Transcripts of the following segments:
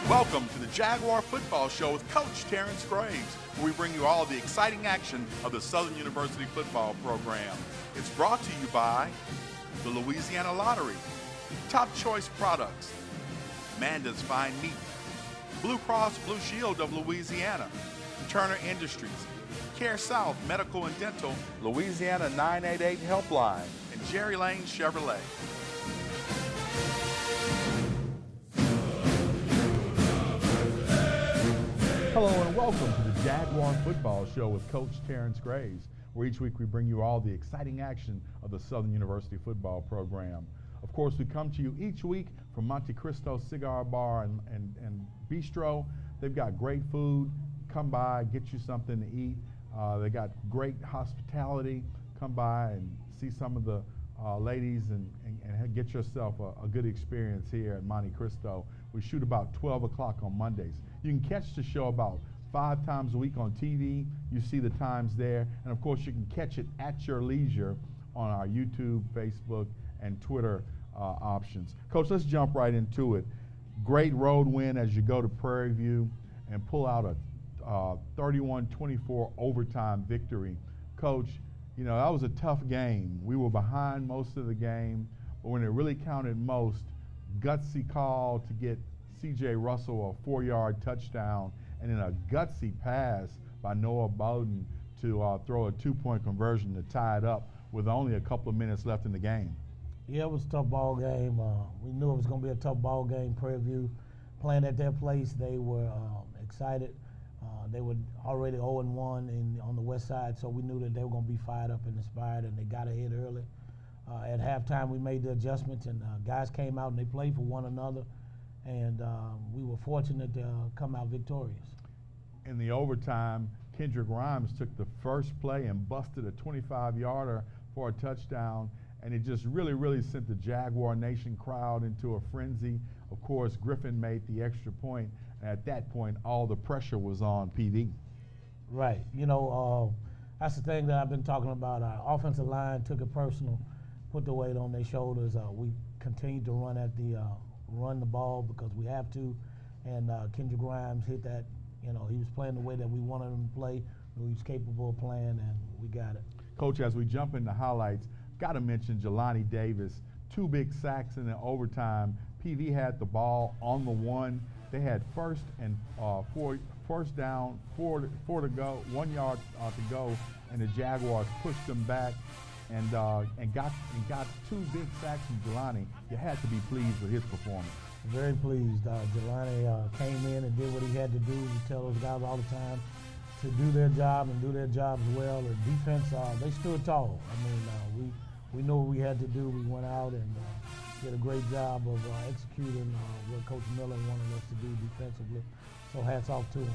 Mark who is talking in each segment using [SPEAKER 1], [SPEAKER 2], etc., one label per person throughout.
[SPEAKER 1] Welcome to the Jaguar Football Show with Coach Terrence Graves, where we bring you all the exciting action of the Southern University football program. It's brought to you by the Louisiana Lottery, Top Choice Products, Manda's Fine Meat, Blue Cross Blue Shield of Louisiana, Turner Industries, Care South Medical and Dental, Louisiana 988 Helpline, and Jerry Lane Chevrolet.
[SPEAKER 2] Hello and welcome to the Jaguar Football Show with Coach Terrence Graves, where each week we bring you all the exciting action of the Southern University football program. Of course, we come to you each week from Monte Cristo Cigar Bar and Bistro. They've got great food. Come by, get you something to eat. They got great hospitality. Come by and see some of the ladies and get yourself a good experience here at Monte Cristo. We shoot about 12 o'clock on Mondays. You can catch the show about 5 times a week on TV. You see the times there. And of course, you can catch it at your leisure on our YouTube, Facebook, and Twitter options. Coach, let's jump right into it. Great road win as you go to Prairie View and pull out a 31-24 overtime victory. Coach, you know, that was a tough game. We were behind most of the game, but when it really counted most, gutsy call to get C.J. Russell a 4-yard touchdown, and then a gutsy pass by Noah Bowden to throw a 2-point conversion to tie it up with only a couple of minutes left in the game.
[SPEAKER 3] Yeah, it was a tough ball game. We knew it was going to be a tough ball game. Prairie View playing at their place, they were excited. They were already 0-1 on the west side, so we knew that they were going to be fired up and inspired, and they got ahead early. At halftime, we made the adjustments, and guys came out and they played for one another, and we were fortunate to come out victorious.
[SPEAKER 2] In the overtime, Kendrick Grimes took the first play and busted a 25-yarder for a touchdown, and it just really sent the Jaguar Nation crowd into a frenzy. Of course, Griffin made the extra point, and at that point, all the pressure was on PV.
[SPEAKER 3] Right. You know, that's the thing that I've been talking about. Our offensive line took it personal, put the weight on their shoulders. We continued to run the ball because we have to, and Kendrick Grimes hit that. You know, he was playing the way that we wanted him to play. He was capable of playing, and we got it.
[SPEAKER 2] Coach, as we jump into highlights, got to mention Jelani Davis. 2 big sacks in the overtime. PV had the ball on the 1. They had first down, four to go, 1 yard to go, and the Jaguars pushed them back and got 2 big sacks from Jelani. You had to be pleased with his performance.
[SPEAKER 3] Very pleased. Jelani came in and did what he had to do. We tell those guys all the time to do their job and do their jobs well. The defense, they stood tall. I mean, we knew what we had to do. We went out and did a great job of executing what Coach Miller wanted us to do defensively. So hats off to him.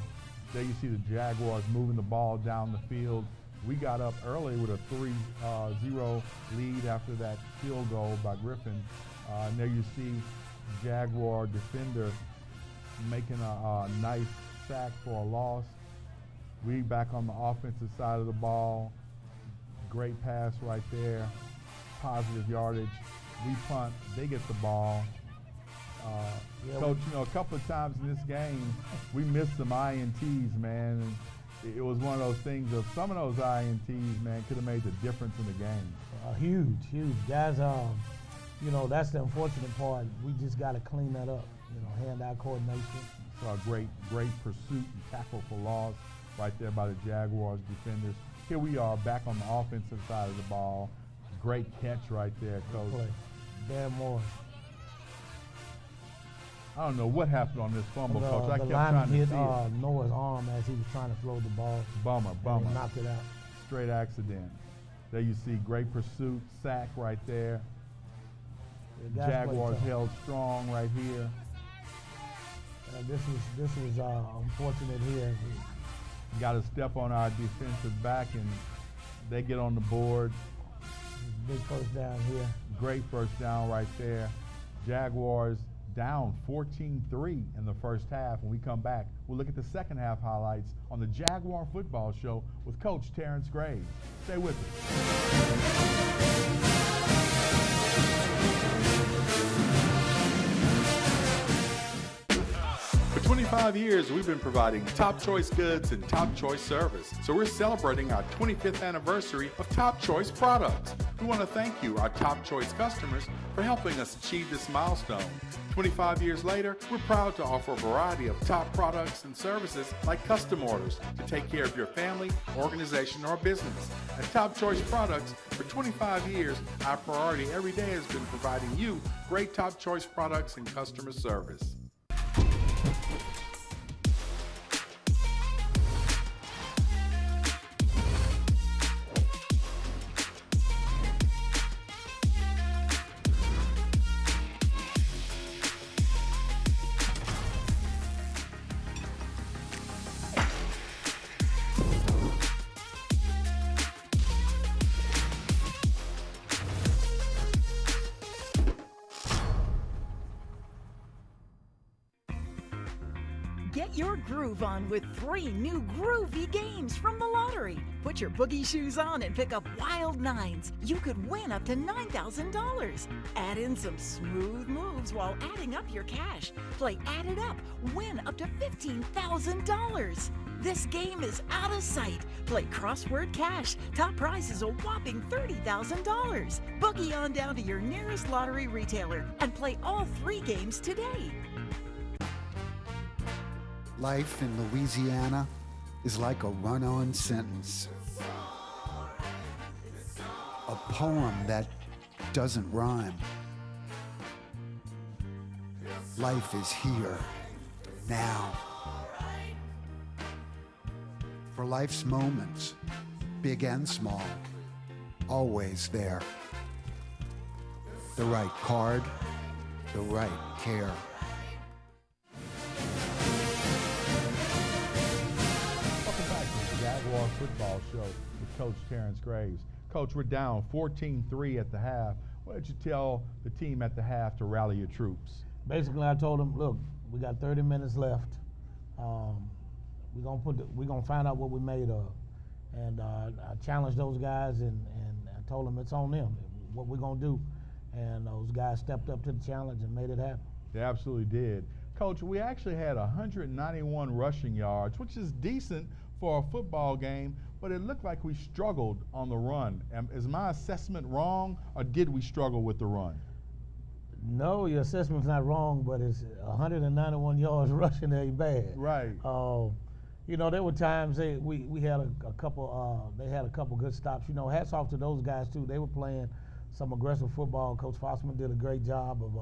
[SPEAKER 2] There you see the Jaguars moving the ball down the field. We got up early with a 3-0 lead after that field goal by Griffin. And there you see Jaguar defender making a nice sack for a loss. We back on the offensive side of the ball. Great pass right there. Positive yardage. We punt. They get the ball. Coach, you know, a couple of times in this game, we missed some INTs, man. And it was one of those things of some of those INTs, man, could have made the difference in the game.
[SPEAKER 3] Huge. Guys, you know, that's the unfortunate part. We just got to clean that up, you know, hand-eye coordination.
[SPEAKER 2] Saw a great pursuit and tackle for loss right there by the Jaguars defenders. Here we are back on the offensive side of the ball. Great catch right there, Coach.
[SPEAKER 3] Dan Moore.
[SPEAKER 2] I don't know what happened on this fumble, Coach. I kept
[SPEAKER 3] trying
[SPEAKER 2] to
[SPEAKER 3] hit
[SPEAKER 2] see it.
[SPEAKER 3] Noah's arm as he was trying to throw the ball.
[SPEAKER 2] Bummer.
[SPEAKER 3] And he knocked it out.
[SPEAKER 2] Straight accident. There you see great pursuit, sack right there. Jaguars held strong right here.
[SPEAKER 3] This was unfortunate here.
[SPEAKER 2] Got to step on our defensive back, and they get on the board.
[SPEAKER 3] Big first down here.
[SPEAKER 2] Great first down right there. Jaguars down 14-3 in the first half. When we come back, we'll look at the second half highlights on the Jaguar Football Show with Coach Terrence Graves. Stay with us.
[SPEAKER 1] 25 years, we've been providing top choice goods and top choice service. So we're celebrating our 25th anniversary of Top Choice products. We want to thank you, our Top Choice customers, for helping us achieve this milestone. 25 years later, we're proud to offer a variety of top products and services like custom orders to take care of your family, organization, or business. At Top Choice Products, for 25 years, our priority every day has been providing you great Top Choice products and customer service.
[SPEAKER 4] Get your groove on with 3 new groovy games from the lottery. Put your boogie shoes on and pick up wild nines. You could win up to $9,000. Add in some smooth moves while adding up your cash. Play Add It Up. Win up to $15,000. This game is out of sight. Play Crossword Cash. Top prize is a whopping $30,000. Boogie on down to your nearest lottery retailer and play all 3 games today.
[SPEAKER 5] Life in Louisiana is like a run-on sentence. A poem that doesn't rhyme. Life is here, now. For life's moments, big and small, always there. The right card, the right care.
[SPEAKER 2] Jaguar Football Show with Coach Terrence Graves. Coach, we're down 14-3 at the half. What did you tell the team at the half to rally your troops?
[SPEAKER 3] Basically, I told them, look, we got 30 minutes left. We're gonna find out what we made of, and I challenged those guys, and I told them it's on them, what we're gonna do, and those guys stepped up to the challenge and made it happen.
[SPEAKER 2] They absolutely did. Coach, we actually had 191 rushing yards, which is decent for a football game, but it looked like we struggled on the run. Is my assessment wrong, or did we struggle with the run?
[SPEAKER 3] No, your assessment's not wrong, but it's 191 yards rushing ain't bad.
[SPEAKER 2] Right.
[SPEAKER 3] You know, there were times we had a couple. They had a couple good stops. You know, hats off to those guys too. They were playing some aggressive football. Coach Fossman did a great job of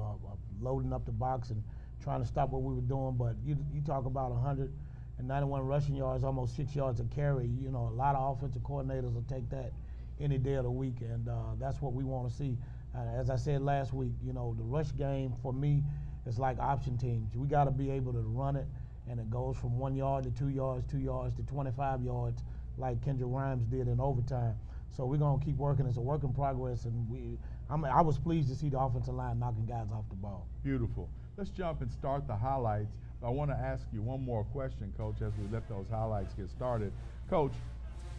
[SPEAKER 3] loading up the box and trying to stop what we were doing. But you talk about 191 rushing yards, almost 6 yards a carry. You know, a lot of offensive coordinators will take that any day of the week, and that's what we want to see. As I said last week, you know, the rush game for me is like option teams. We got to be able to run it, and it goes from 1 yard to 2 yards, 2 yards to 25 yards, like Kendra Rhymes did in overtime. So we're gonna keep working. It's a work in progress, and I was pleased to see the offensive line knocking guys off the ball.
[SPEAKER 2] Beautiful. Let's jump and start the highlights. I want to ask you one more question, Coach, as we let those highlights get started. Coach,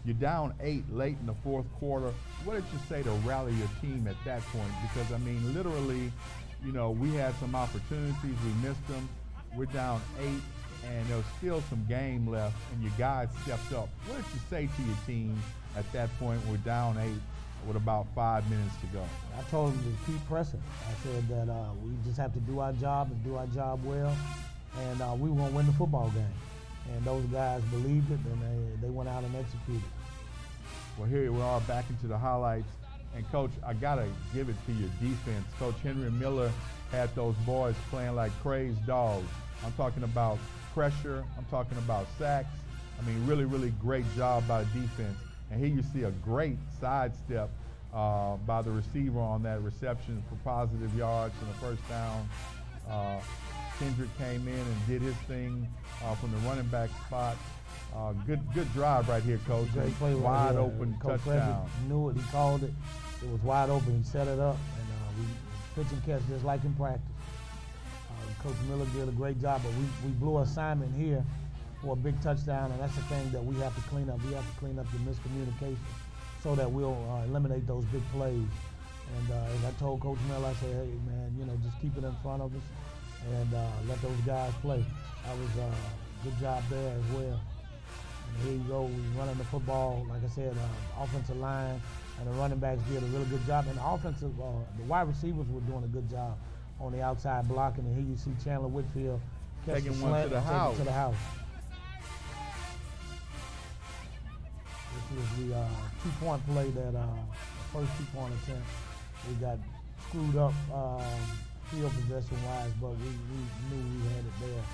[SPEAKER 2] you're down 8 late in the fourth quarter. What did you say to rally your team at that point? Because, I mean, literally, you know, we had some opportunities. We missed them. We're down 8, and there's still some game left, and your guys stepped up. What did you say to your team at that point? We're down 8 with about 5 minutes to go.
[SPEAKER 3] I told them to keep pressing. I said that we just have to do our job and do our job well, and we were going to win the football game. And those guys believed it, and they went out and executed.
[SPEAKER 2] Well, here we are back into the highlights. And, Coach, I got to give it to your defense. Coach Henry Miller had those boys playing like crazed dogs. I'm talking about pressure. I'm talking about sacks. I mean, really, really great job by the defense. And here you see a great sidestep by the receiver on that reception for positive yards and a first down. Kendrick came in and did his thing from the running back spot. Good drive right here, Coach.
[SPEAKER 3] Great play right
[SPEAKER 2] wide
[SPEAKER 3] here.
[SPEAKER 2] open
[SPEAKER 3] Coach
[SPEAKER 2] touchdown.
[SPEAKER 3] Frederick knew it. He called it. It was wide open. He set it up, and we pitch and catch just like in practice. Coach Miller did a great job, but we blew assignment here for a big touchdown, and that's the thing that we have to clean up. We have to clean up the miscommunication so that we'll eliminate those big plays. And as I told Coach Miller, I said, hey, man, you know, just keep it in front of us and let those guys play. That was a good job there as well. And here you go, we running the football. Like I said, offensive line and the running backs did a really good job. And the wide receivers were doing a good job on the outside blocking. And here you see Chandler Whitfield
[SPEAKER 2] taking one to the house. This
[SPEAKER 3] was the 2-point play that the first 2-point attempt. We got screwed up field possession-wise, but we knew we had it there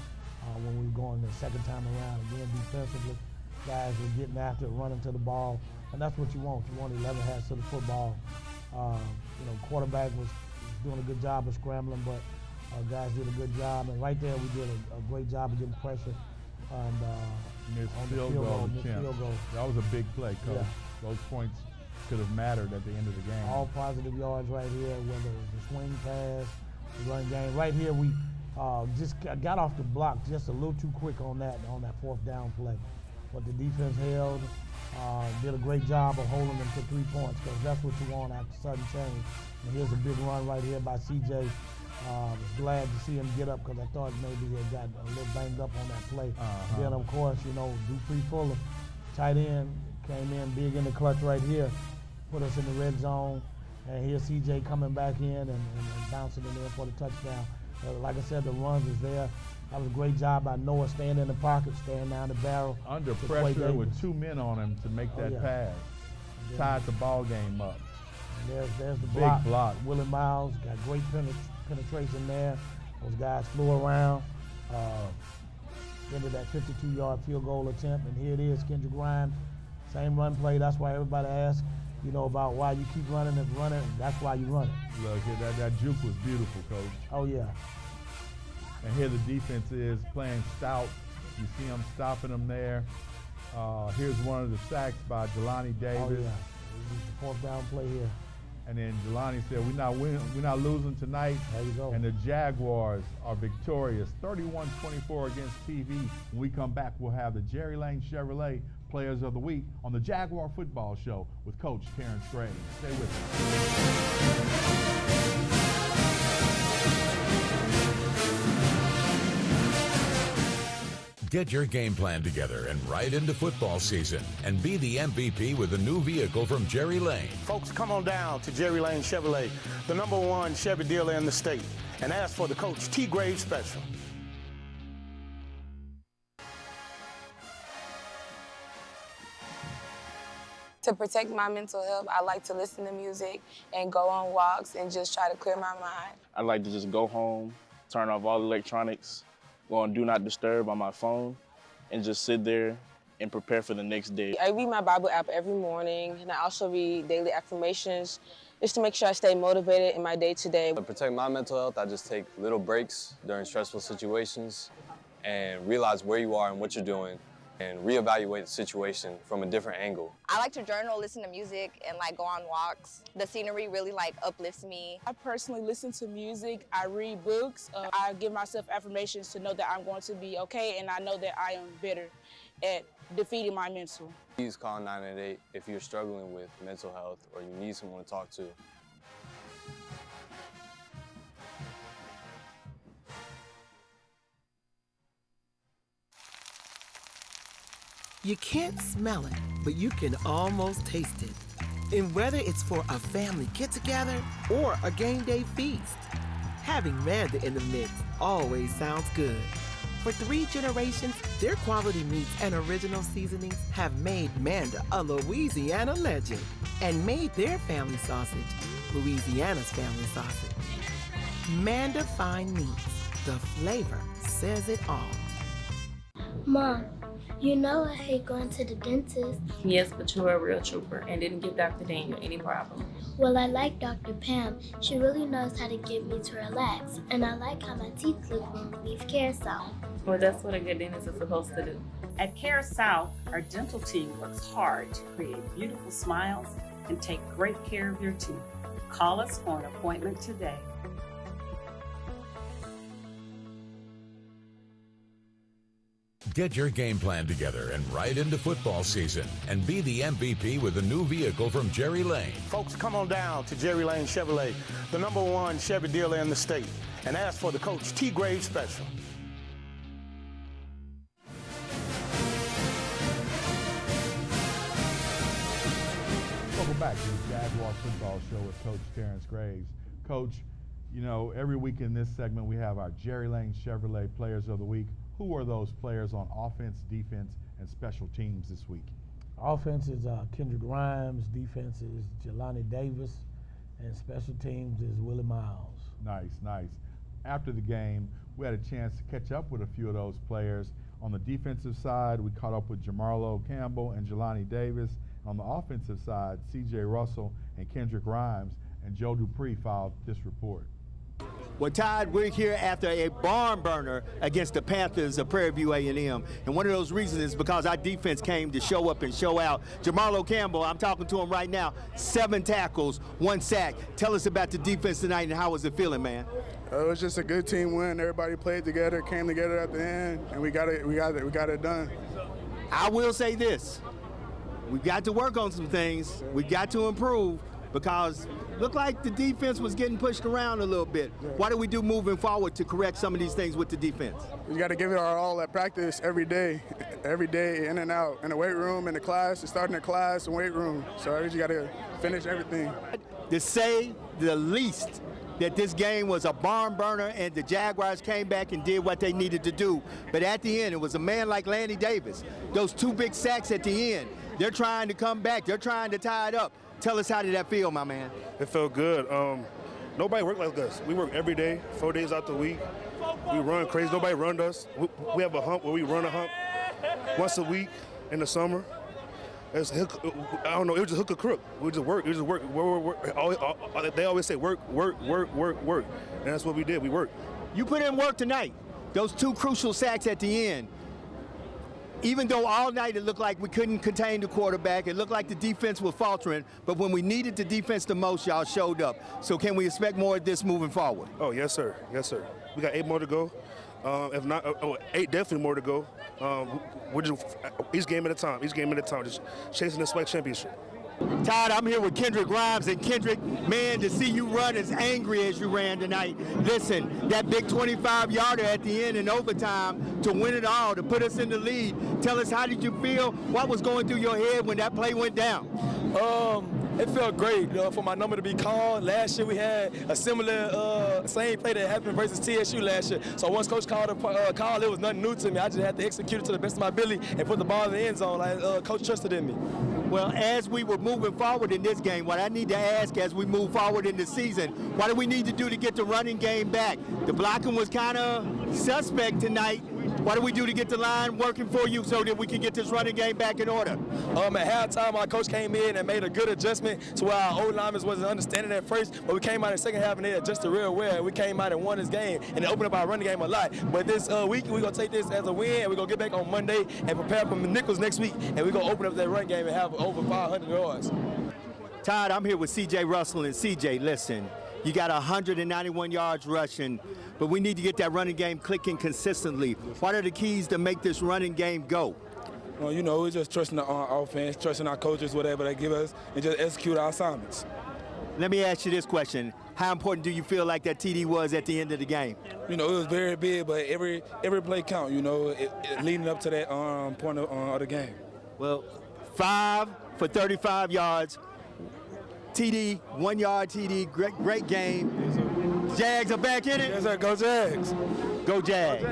[SPEAKER 3] when we were going the second time around. Again, defensively, guys were getting after it, running to the ball, and that's what you want. You want 11 hats to the football. Quarterback was doing a good job of scrambling, but guys did a good job. And right there, we did a great job of getting pressure on the field goal.
[SPEAKER 2] That was a big play, Coach. Yeah. Those points could have mattered at the end of the game.
[SPEAKER 3] All positive yards right here, whether it was a swing pass, the run game. Right here, we just got off the block just a little too quick on that 4th down play. But the defense held, did a great job of holding them to 3 points, because that's what you want after sudden change. And here's a big run right here by CJ. Was glad to see him get up, because I thought maybe he had got a little banged up on that play. Then, of course, Dupree Fuller, tight end, came in big in the clutch right here, put us in the red zone. And here's CJ coming back in and bouncing in there for the touchdown. Like I said, the runs was there. That was a great job by Noah, staying in the pocket, staying down the barrel.
[SPEAKER 2] Under pressure with 2 men on him to make that pass. Tied the ball game up.
[SPEAKER 3] And there's the block.
[SPEAKER 2] Big block.
[SPEAKER 3] Willie Miles got great penetration there. Those guys flew around. Into that 52-yard field goal attempt. And here it is, Kendrick Grimes. Same run play. That's why everybody asks, about why you keep running and running. That's why you run it.
[SPEAKER 2] Look, that juke was beautiful, Coach.
[SPEAKER 3] Oh, yeah.
[SPEAKER 2] And here the defense is playing stout. You see them stopping them there. Here's one of the sacks by Jelani Davis.
[SPEAKER 3] Oh, yeah. This is the 4th down play here.
[SPEAKER 2] And then Jelani said, we're not losing tonight.
[SPEAKER 3] There you go.
[SPEAKER 2] And the Jaguars are victorious, 31-24 against PV. When we come back, we'll have the Jerry Lane Chevrolet Players of the Week on the Jaguar Football Show with Coach Terrence Graves. Stay with us.
[SPEAKER 6] Get your game plan together and ride into football season and be the MVP with a new vehicle from Jerry Lane.
[SPEAKER 7] Folks, come on down to Jerry Lane Chevrolet, the #1 Chevy dealer in the state, and ask for the Coach T. Graves Special.
[SPEAKER 8] To protect my mental health, I like to listen to music and go on walks and just try to clear my mind.
[SPEAKER 9] I like to just go home, turn off all electronics, go on Do Not Disturb on my phone, and just sit there and prepare for the next day.
[SPEAKER 8] I read my Bible app every morning, and I also read daily affirmations just to make sure I stay motivated in my day-to-day.
[SPEAKER 10] To protect my mental health, I just take little breaks during stressful situations and realize where you are and what you're doing, and reevaluate the situation from a different angle.
[SPEAKER 11] I like to journal, listen to music, and go on walks. The scenery really uplifts me.
[SPEAKER 12] I personally listen to music, I read books, I give myself affirmations to know that I'm going to be okay, and I know that I am better at defeating my mental.
[SPEAKER 10] Please call 988 if you're struggling with mental health or you need someone to talk to.
[SPEAKER 13] You can't smell it, but you can almost taste it. And whether it's for a family get-together or a game day feast, having Manda in the mix always sounds good. For 3 generations, their quality meats and original seasonings have made Manda a Louisiana legend and made their family sausage Louisiana's family sausage. Manda Fine Meats, the flavor says it all.
[SPEAKER 14] Mom, you know I hate going to the dentist.
[SPEAKER 15] Yes, but you're a real trooper and didn't give Dr. Daniel any problem.
[SPEAKER 14] Well, I like Dr. Pam. She really knows how to get me to relax. And I like how my teeth look when we leave Care South.
[SPEAKER 15] Well, that's what a good dentist is supposed to do.
[SPEAKER 16] At Care South, our dental team works hard to create beautiful smiles and take great care of your teeth. Call us for an appointment today.
[SPEAKER 6] Get your game plan together and ride into football season and be the MVP with a new vehicle from Jerry Lane.
[SPEAKER 7] Folks, come on down to Jerry Lane Chevrolet, the #1 Chevy dealer in the state, and ask for the Coach T. Graves Special.
[SPEAKER 2] Welcome back to the Jaguar Football Show with Coach Terrence Graves. Coach, you know, every week in this segment we have our Jerry Lane Chevrolet Players of the Week. Who are those players on offense, defense, and special teams this week?
[SPEAKER 3] Offense is Kendrick Grimes, defense is Jelani Davis, and special teams is Willie Miles.
[SPEAKER 2] Nice, nice. After the game, we had a chance to catch up with a few of those players. On the defensive side, we caught up with Jamarlo Campbell and Jelani Davis. On the offensive side, C.J. Russell and Kendrick Grimes, and Joe Dupree filed this report.
[SPEAKER 17] Well, Todd, we're here after a barn burner against the Panthers of Prairie View A&M. And one of those reasons is because our defense came to show up and show out. Jamarlo Campbell, I'm talking to him right now, 7 tackles, 1 sack. Tell us about the defense tonight and how was it feeling, man?
[SPEAKER 18] It was just a good team win. Everybody played together, came together at the end, and we got it done.
[SPEAKER 17] I will say this. We've got to work on some things. We've got to improve because it looked like the defense was getting pushed around a little bit. What do we do moving forward to correct some of these things with the defense?
[SPEAKER 18] We got to give it our all at practice every day, in and out, in the weight room, in the class, starting the class and weight room. So we just got to finish everything.
[SPEAKER 17] To say the least, that this game was a barn burner and the Jaguars came back and did what they needed to do. But at the end, it was a man like Lanny Davis. Those 2 big sacks at the end, they're trying to come back. They're trying to tie it up. Tell us, how did that feel, my man?
[SPEAKER 19] It felt good. Nobody worked like us. We work every day, 4 days out the week. We run crazy. Nobody runned us. We have a hump where we run a hump once a week in the summer. I don't know. It was just hook or crook. We just work. It was just work. They always say work. And that's what we did. We worked.
[SPEAKER 17] You put in work tonight. Those 2 crucial sacks at the end. Even though all night it looked like we couldn't contain the quarterback, it looked like the defense was faltering, but when we needed the defense the most, y'all showed up. So can we expect more of this moving forward?
[SPEAKER 19] Oh, yes, sir. Yes, sir. We got 8 more to go. If not, 8 definitely more to go. We're just each game at a time, just chasing the SWAC championship.
[SPEAKER 17] Todd, I'm here with Kendrick Grimes, and Kendrick, man, to see you run as angry as you ran tonight. Listen, that big 25-yarder at the end in overtime to win it all, to put us in the lead. Tell us, how did you feel? What was going through your head when that play went down?
[SPEAKER 20] It felt great for my number to be called. Last year we had a similar same play that happened versus TSU last year. So once Coach called a call, it was nothing new to me. I just had to execute it to the best of my ability and put the ball in the end zone. Like Coach trusted in me.
[SPEAKER 17] Well, as we were moving forward in this game, what I need to ask as we move forward in the season, what do we need to do to get the running game back? The blocking was kind of suspect tonight. What do we do to get the line working for you so that we can get this running game back in order?
[SPEAKER 20] At halftime, our coach came in and made a good adjustment to where our O-linemen wasn't understanding at first, but we came out in the second half and they adjusted real well. We came out and won this game, and it opened up our running game a lot. But this week, we're going to take this as a win, and we're going to get back on Monday and prepare for Nichols next week, and we're going to open up that run game and have over 500 yards.
[SPEAKER 17] Todd, I'm here with C.J. Russell, and C.J., listen, you got 191 yards rushing, but we need to get that running game clicking consistently. What are the keys to make this running game go?
[SPEAKER 20] Well, you know, we're just trusting our offense, trusting our coaches, whatever they give us, and just execute our assignments.
[SPEAKER 17] Let me ask you this question. How important do you feel like that TD was at the end of the game?
[SPEAKER 20] You know, it was very big, but every play count, you know, leading up to that point of the game.
[SPEAKER 17] Well, 5 for 35 yards. TD, 1 yard TD, great game. Jags are back in it.
[SPEAKER 20] Yes, sir. Go Jags.
[SPEAKER 17] Go Jags.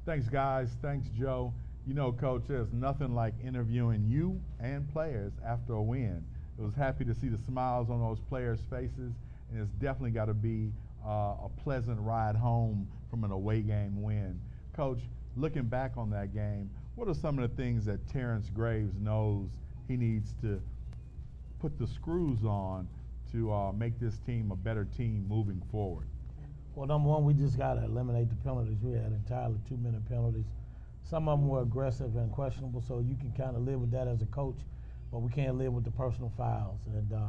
[SPEAKER 2] Thanks, guys. Thanks, Joe. You know, Coach, there's nothing like interviewing you and players after a win. It was happy to see the smiles on those players' faces, and it's definitely got to be a pleasant ride home from an away game win. Coach, looking back on that game, what are some of the things that Terrence Graves knows he needs to put the screws on to make this team a better team moving forward?
[SPEAKER 3] Well, number one, we just got to eliminate the penalties. We had entirely 2-minute penalties. Some of them were aggressive and questionable, so you can kind of live with that as a coach, but we can't live with the personal fouls and the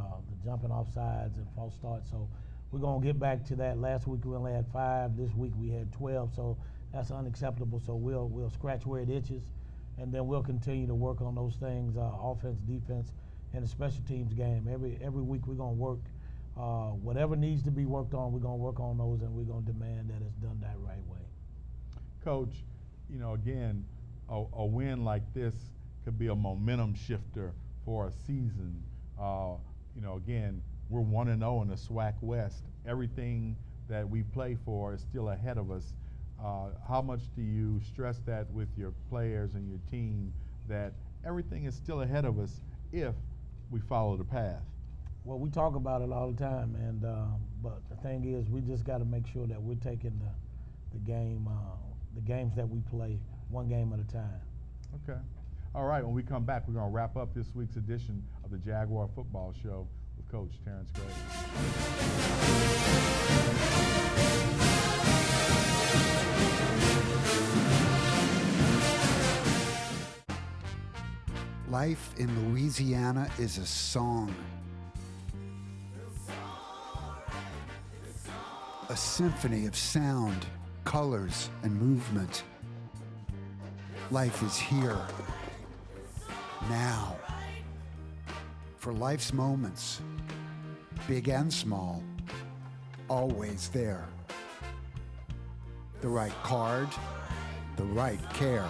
[SPEAKER 3] jumping off sides and false starts. So we're going to get back to that. Last week we only had 5. This week we had 12, so that's unacceptable. So we'll scratch where it itches, and then we'll continue to work on those things, offense, defense, and the special teams game. Every week we're going to work. Whatever needs to be worked on, we're going to work on those, and we're going to demand that it's done that right way.
[SPEAKER 2] Coach, you know, again, a win like this could be a momentum shifter for a season. Again, we're 1-0 in the SWAC West. Everything that we play for is still ahead of us. How much do you stress that with your players and your team, that everything is still ahead of us if we follow the path?
[SPEAKER 3] Well, we talk about it all the time, and but the thing is, we just got to make sure that we're taking the games that we play one game at a time.
[SPEAKER 2] Okay. All right, when we come back, we're going to wrap up this week's edition of the Jaguar Football Show with Coach Terrence Graves.
[SPEAKER 5] Life in Louisiana is a song. A symphony of sound, colors, and movement. Life is here, now. For life's moments, big and small, always there. The right card, the right care.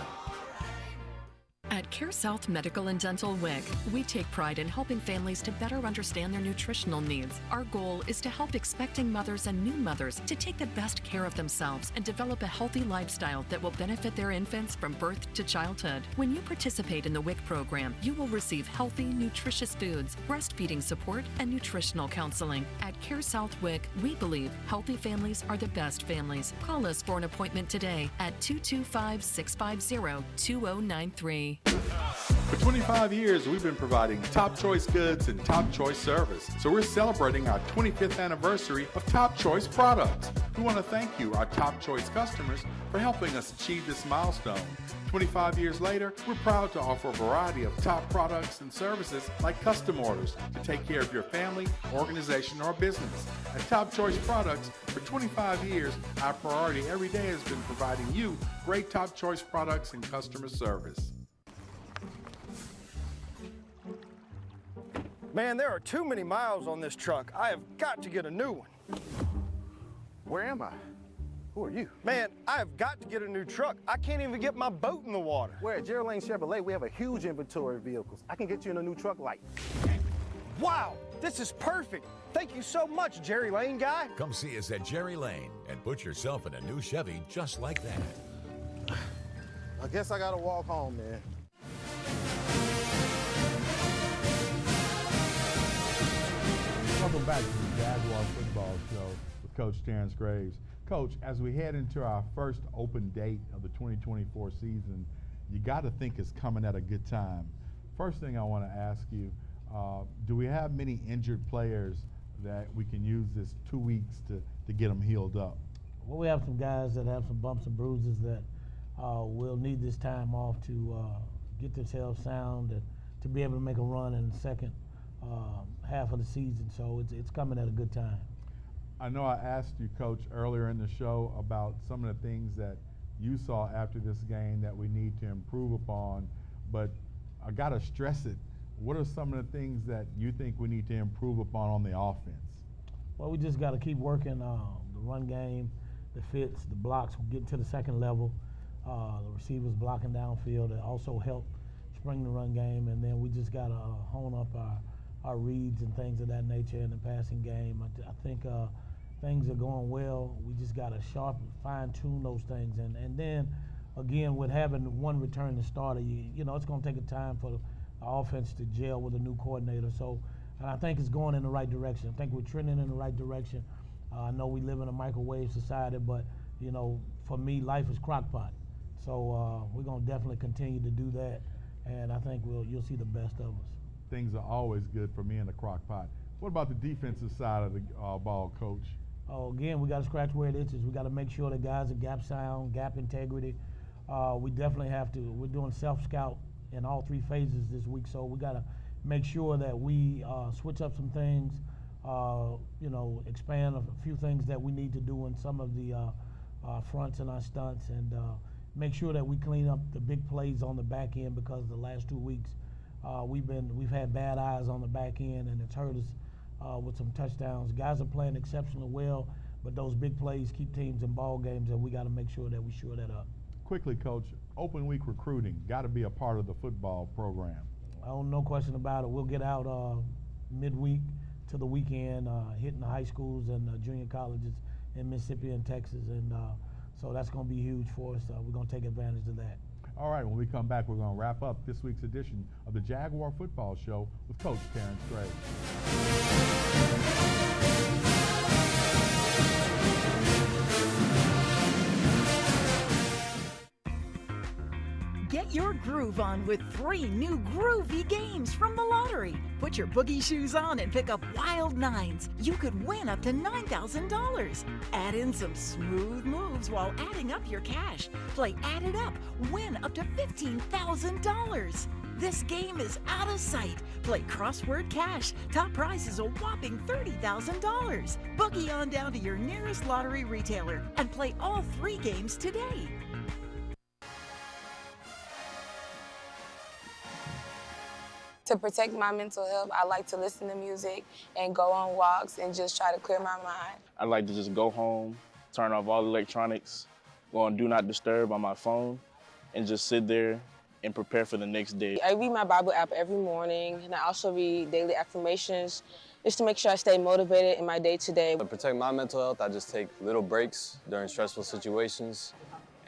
[SPEAKER 21] At Care South Medical and Dental WIC, we take pride in helping families to better understand their nutritional needs. Our goal is to help expecting mothers and new mothers to take the best care of themselves and develop a healthy lifestyle that will benefit their infants from birth to childhood. When you participate in the WIC program, you will receive healthy, nutritious foods, breastfeeding support, and nutritional counseling. At Care South WIC, we believe healthy families are the best families. Call us for an appointment today at 225-650-2093.
[SPEAKER 1] For 25 years, we've been providing top choice goods and top choice service. So we're celebrating our 25th anniversary of Top Choice products. We want to thank you, our Top Choice customers, for helping us achieve this milestone. 25 years later, we're proud to offer a variety of top products and services like custom orders to take care of your family, organization, or business. At Top Choice Products, for 25 years, our priority every day has been providing you great Top Choice products and customer service.
[SPEAKER 22] Man, there are too many miles on this truck. I have got to get a new one.
[SPEAKER 23] Where am I? Who are you?
[SPEAKER 22] Man, I have got to get a new truck. I can't even get my boat in the water.
[SPEAKER 23] We're at Jaguar Chevrolet. We have a huge inventory of vehicles. I can get you in a new truck like.
[SPEAKER 22] Wow, this is perfect. Thank you so much, Jerry Lane guy.
[SPEAKER 6] Come see us at Jerry Lane and put yourself in a new Chevy just like that.
[SPEAKER 23] I guess I gotta walk home, man.
[SPEAKER 2] Welcome back to the Jaguar Football Show with Coach Terrence Graves. Coach, as we head into our first open date of the 2024 season, you got to think it's coming at a good time. First thing I want to ask you, do we have many injured players that we can use this 2 weeks to get them healed up?
[SPEAKER 3] Well, we have some guys that have some bumps and bruises that will need this time off to get themselves sound and to be able to make a run in the second half of the season. So it's coming at a good time.
[SPEAKER 2] I know I asked you, Coach, earlier in the show about some of the things that you saw after this game that we need to improve upon, but I got to stress it. What are some of the things that you think we need to improve upon on the offense?
[SPEAKER 3] Well, we just got to keep working the run game, the fits, the blocks, getting to the second level, the receivers blocking downfield that also help spring the run game, and then we just got to hone up our reads and things of that nature in the passing game. I think things are going well. We just got to fine-tune those things. And then, again, with having one returning starter, you know, it's going to take a time for the offense to gel with a new coordinator. So, and I think it's going in the right direction. I think we're trending in the right direction. I know we live in a microwave society, but, you know, for me, life is crockpot. So we're going to definitely continue to do that, and I think you'll see the best of us.
[SPEAKER 2] Things are always good for me in the crock pot. What about the defensive side of the ball, Coach?
[SPEAKER 3] Again, we got to scratch where it itches. We got to make sure that guys are gap sound, gap integrity. We definitely have to. We're doing self-scout in all three phases this week, so we got to make sure that we switch up some things, you know, expand a few things that we need to do in some of the fronts and our stunts, and make sure that we clean up the big plays on the back end, because the last 2 weeks we've had bad eyes on the back end, and it's hurt us with some touchdowns. Guys are playing exceptionally well, but those big plays keep teams in ball games, and we got to make sure that we shore that up.
[SPEAKER 2] Quickly, Coach, open week recruiting got to be a part of the football program.
[SPEAKER 3] Oh, no question about it. We'll get out midweek to the weekend, hitting the high schools and junior colleges in Mississippi and Texas, and so that's going to be huge for us. We're going to take advantage of that.
[SPEAKER 2] All right, when we come back, we're going to wrap up this week's edition of the Jaguar Football Show with Coach Terrence
[SPEAKER 4] Get your groove on with 3 new groovy games from the lottery. Put your boogie shoes on and pick up wild nines. You could win up to $9,000. Add in some smooth moves while adding up your cash. Play Add It Up. Win up to $15,000. This game is out of sight. Play Crossword Cash. Top prize is a whopping $30,000. Boogie on down to your nearest lottery retailer and play all 3 games today.
[SPEAKER 12] To protect my mental health, I like to listen to music and go on walks and just try to clear my mind.
[SPEAKER 8] I like to just go home, turn off all electronics, go on Do Not Disturb on my phone, and just sit there and prepare for the next day.
[SPEAKER 12] I read my Bible app every morning, and I also read daily affirmations just to make sure I stay motivated in my day-to-day.
[SPEAKER 10] To protect my mental health, I just take little breaks during stressful situations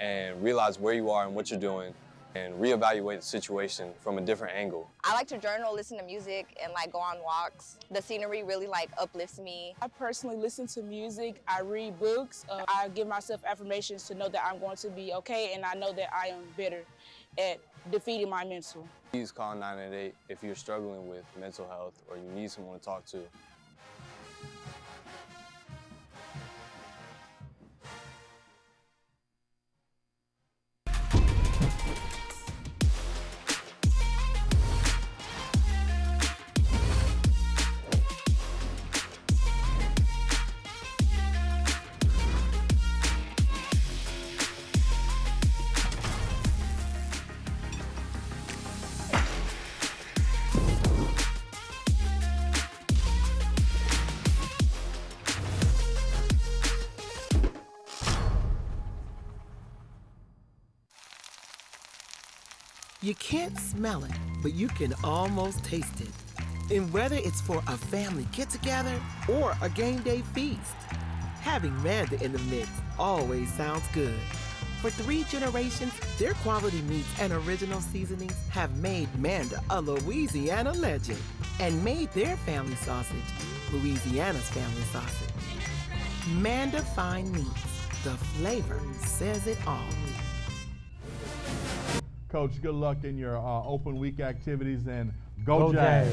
[SPEAKER 10] and realize where you are and what you're doing, and reevaluate the situation from a different angle.
[SPEAKER 11] I like to journal, listen to music, and like go on walks. The scenery really like uplifts me.
[SPEAKER 12] I personally listen to music, I read books, I give myself affirmations to know that I'm going to be okay, and I know that I am better at defeating my mental.
[SPEAKER 10] Please call 988 if you're struggling with mental health or you need someone to talk to.
[SPEAKER 13] You can't smell it, but you can almost taste it. And whether it's for a family get-together or a game day feast, having Manda in the mix always sounds good. For 3 generations, their quality meats and original seasonings have made Manda a Louisiana legend and made their family sausage Louisiana's family sausage. Manda Fine Meats, the flavor says it all.
[SPEAKER 2] Coach, good luck in your open week activities, and go Jags.